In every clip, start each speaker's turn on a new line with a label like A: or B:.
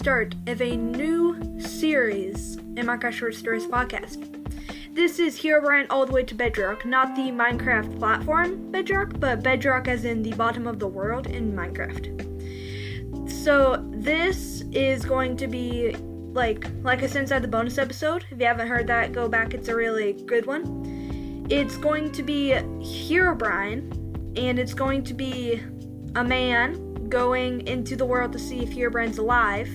A: start of a new series in Minecraft Short Stories podcast. This is Herobrine all the way to Bedrock, not the Minecraft platform Bedrock, but Bedrock as in the bottom of the world in Minecraft. So this is going to be like I said inside the bonus episode. If you haven't heard that, go back, it's a really good one. It's going to be Herobrine, and it's going to be a man going into the world to see if Herobrine's alive,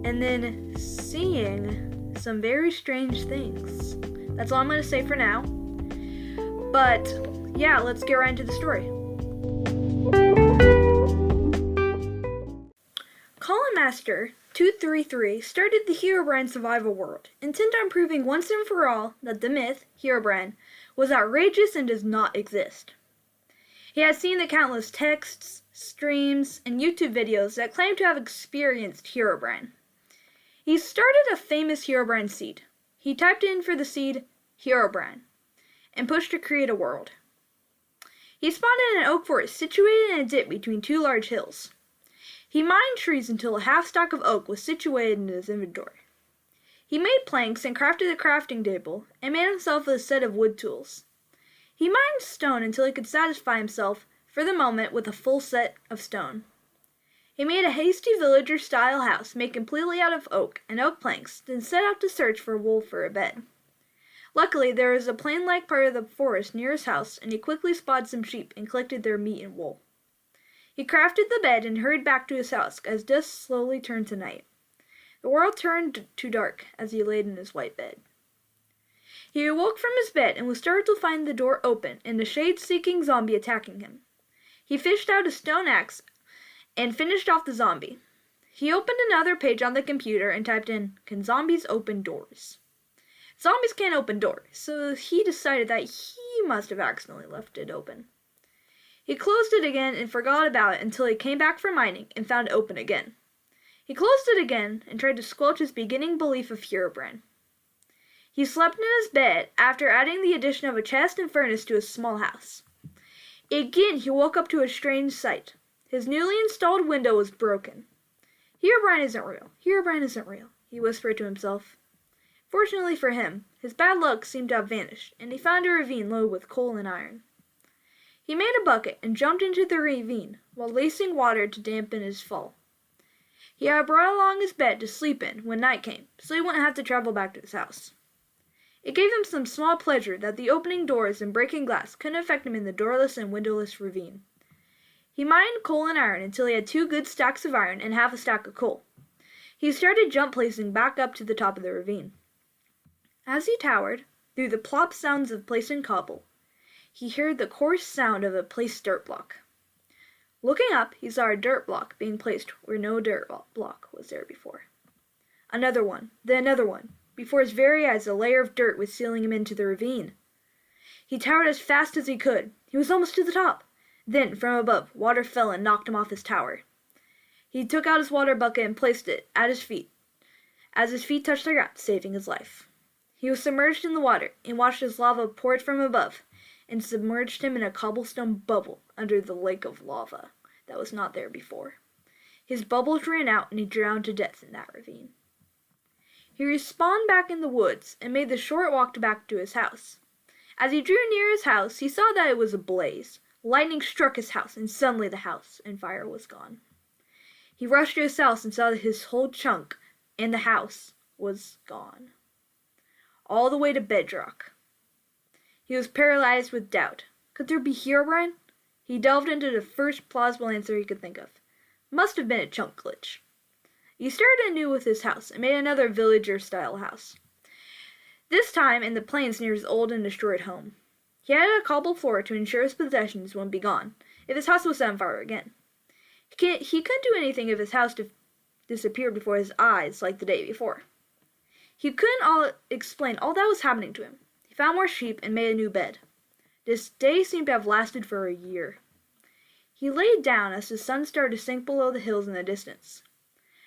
A: and then seeing some very strange things. That's all I'm going to say for now. But yeah, let's get right into the story. Callum Master 233 started the Herobrine survival world, intent on proving once and for all that the myth, Herobrine, was outrageous and does not exist. He has seen the countless texts, streams, and YouTube videos that claim to have experienced Herobrine. He started a famous Herobrine seed. He typed in for the seed Herobrine and pushed to create a world. He spawned in an oak forest situated in a dip between two large hills. He mined trees until a half stack of oak was situated in his inventory. He made planks and crafted a crafting table and made himself a set of wood tools. He mined stone until he could satisfy himself, for the moment, with a full set of stone. He made a hasty villager-style house made completely out of oak and oak planks, then set out to search for wool for a bed. Luckily, there was a plain-like part of the forest near his house, and he quickly spotted some sheep and collected their meat and wool. He crafted the bed and hurried back to his house as dusk slowly turned to night. The world turned to dark as he laid in his white bed. He awoke from his bed and was startled to find the door open and a shade-seeking zombie attacking him. He fished out a stone axe and finished off the zombie. He opened another page on the computer and typed in, "Can zombies open doors?" Zombies can't open doors, so he decided that he must have accidentally left it open. He closed it again and forgot about it until he came back from mining and found it open again. He closed it again and tried to squelch his beginning belief of Herobrine. He slept in his bed after adding the addition of a chest and furnace to his small house. Again, he woke up to a strange sight. His newly installed window was broken. Herobrine isn't real. Herobrine isn't real, he whispered to himself. Fortunately for him, his bad luck seemed to have vanished, and he found a ravine loaded with coal and iron. He made a bucket and jumped into the ravine while lacing water to dampen his fall. He had brought along his bed to sleep in when night came, so he wouldn't have to travel back to his house. It gave him some small pleasure that the opening doors and breaking glass couldn't affect him in the doorless and windowless ravine. He mined coal and iron until he had 2 good stacks of iron and half a stack of coal. He started jump placing back up to the top of the ravine. As he towered, through the plop sounds of placing cobble, he heard the coarse sound of a placed dirt block. Looking up, he saw a dirt block being placed where no dirt block was there before. Another one, then another one. Before his very eyes, a layer of dirt was sealing him into the ravine. He towered as fast as he could. He was almost to the top. Then, from above, water fell and knocked him off his tower. He took out his water bucket and placed it at his feet, as his feet touched the ground, saving his life. He was submerged in the water and watched as lava poured from above and submerged him in a cobblestone bubble under the lake of lava that was not there before. His bubbles ran out and he drowned to death in that ravine. He respawned back in the woods and made the short walk back to his house. As he drew near his house, he saw that it was ablaze. Lightning struck his house, and suddenly the house and fire was gone. He rushed to his house and saw that his whole chunk and the house was gone. All the way to Bedrock. He was paralyzed with doubt. Could there be Herobrine? He delved into the first plausible answer he could think of. Must have been a chunk glitch. He started anew with his house and made another villager-style house. This time in the plains near his old and destroyed home. He added a cobble floor to ensure his possessions wouldn't be gone if his house was set on fire again. He couldn't do anything if his house disappeared before his eyes like the day before. He couldn't explain all that was happening to him. He found more sheep and made a new bed. This day seemed to have lasted for a year. He laid down as the sun started to sink below the hills in the distance.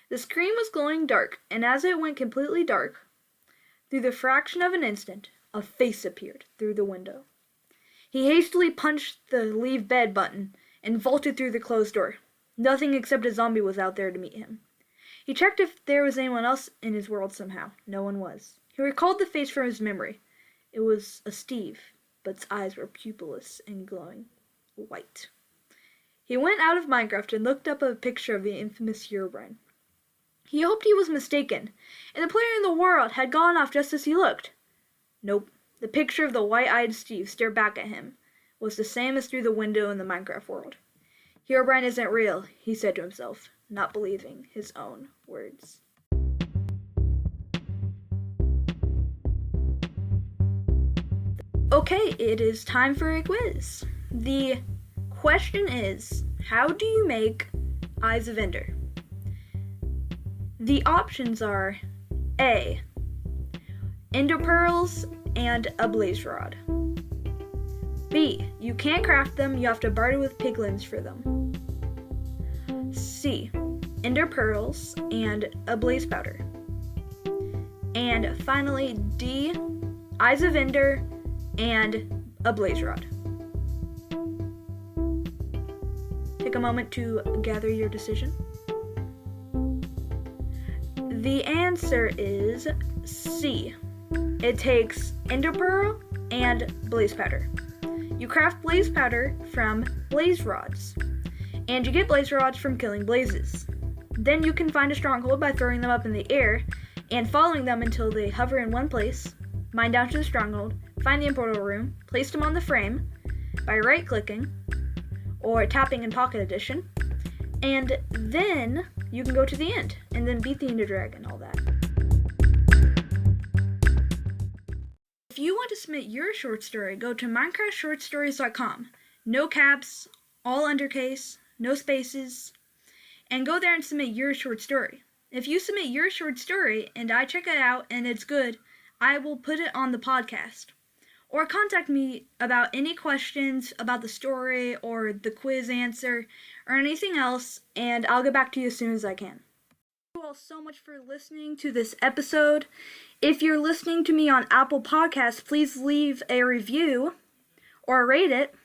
A: The screen was glowing dark, and as it went completely dark, through the fraction of an instant, a face appeared through the window. He hastily punched the leave bed button and vaulted through the closed door. Nothing except a zombie was out there to meet him. He checked if there was anyone else in his world somehow. No one was. He recalled the face from his memory. It was a Steve, but its eyes were pupilless and glowing white. He went out of Minecraft and looked up a picture of the infamous Herobrine. He hoped he was mistaken, and the player in the world had gone off just as he looked. Nope. The picture of the white-eyed Steve stared back at him was the same as through the window in the Minecraft world. Herobrine isn't real, he said to himself, not believing his own words. Okay, it is time for a quiz. The question is, how do you make Eyes of Ender? The options are A, Ender Pearls and a Blaze Rod. B, you can't craft them, you have to barter with piglins for them. C, Ender Pearls and a Blaze Powder. And finally, D, Eyes of Ender and a Blaze Rod. Take a moment to gather your decision. The answer is C. It takes Ender Pearl and Blaze Powder. You craft Blaze Powder from Blaze Rods, and you get Blaze Rods from killing blazes. Then you can find a stronghold by throwing them up in the air and following them until they hover in one place, mine down to the stronghold, find the immortal room, place them on the frame by right-clicking or tapping in Pocket Edition, and then you can go to the end and then beat the Ender Dragon, all that. If you want to submit your short story, go to minecraftshortstories.com. No caps, all undercase, no spaces, and go there and submit your short story. If you submit your short story and I check it out and it's good, I will put it on the podcast. Or contact me about any questions about the story or the quiz answer or anything else, and I'll get back to you as soon as I can. Thank you all so much for listening to this episode. If you're listening to me on Apple Podcasts, please leave a review or rate it.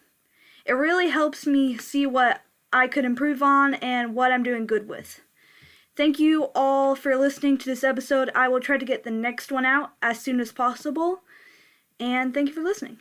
A: It really helps me see what I could improve on and what I'm doing good with. Thank you all for listening to this episode. I will try to get the next one out as soon as possible. And thank you for listening.